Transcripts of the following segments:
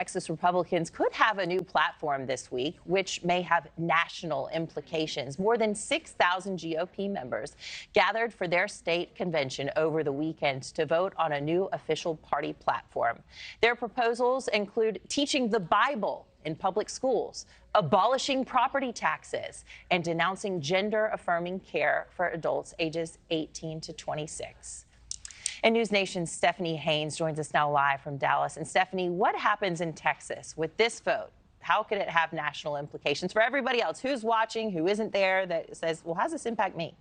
Texas Republicans could have a new platform this week, which may have national implications. More than 6,000 GOP members gathered for their state convention over the weekend to vote on a new official party platform. Their proposals include teaching the Bible in public schools, abolishing property taxes, and denouncing gender-affirming care for adults ages 18 to 26. And NewsNation's Stephanie Haynes joins us now live from Dallas. And Stephanie, what happens in Texas with this vote? How could it have national implications for everybody else? Who's watching, who isn't there, that says, well, how does this impact me?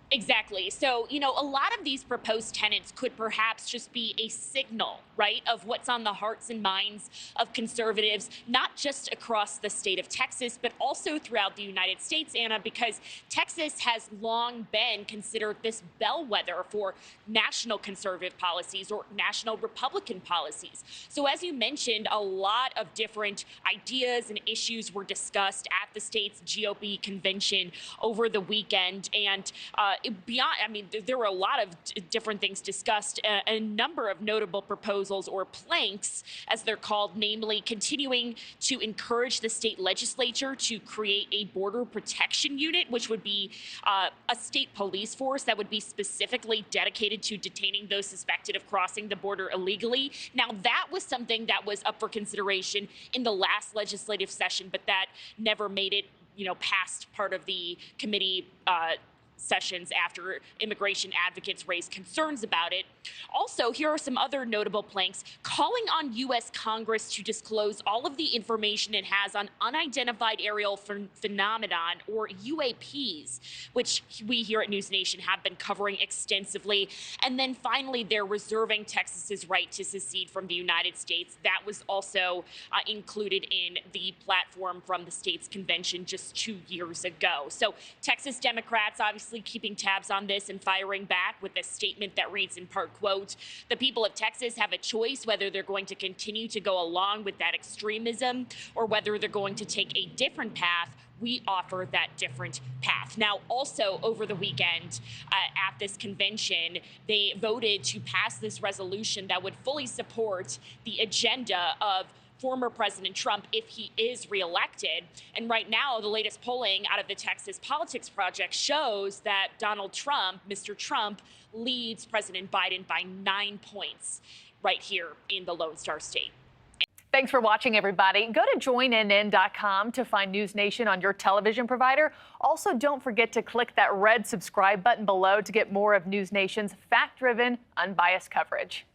Exactly. So, a lot of these proposed tenets could perhaps just be a signal, right, of what's on the hearts and minds of conservatives, not just across the state of Texas, but also throughout the United States, Anna, because Texas has long been considered this bellwether for national conservative policies or national Republican policies. So as you mentioned, a lot of different ideas and issues were discussed at the state's GOP convention over the weekend. And there were a lot of different things discussed, a number of notable proposals or planks, as they're called, namely continuing to encourage the state legislature to create a border protection unit, which would be a state police force that would be specifically dedicated to detaining those suspected of crossing the border illegally. Now, that was something that was up for consideration in the last legislative session, but that never made it, past part of the committee sessions after immigration advocates raised concerns about it. Also, here are some other notable planks: calling on U.S. Congress to disclose all of the information it has on unidentified aerial phenomenon, or UAPs, which we here at NewsNation have been covering extensively. And then finally, they're reserving Texas's right to secede from the United States. That was also included in the platform from the state's convention just 2 years ago. So Texas Democrats obviously keeping tabs on this and firing back with a statement that reads in part, quote, "The people of Texas have a choice whether they're going to continue to go along with that extremism or whether they're going to take a different path. We offer that different path." Now, also over the weekend at this convention, they voted to pass this resolution that would fully support the agenda of former President Trump if he is reelected. And right now, the latest polling out of the Texas Politics Project shows that Donald Trump, Mr. Trump, leads President Biden by 9 points right here in the Lone Star State. Thanks for watching, everybody. Go to joinnn.com to find NewsNation on your television provider. Also, don't forget to click that red subscribe button below to get more of NewsNation's fact-driven, unbiased coverage.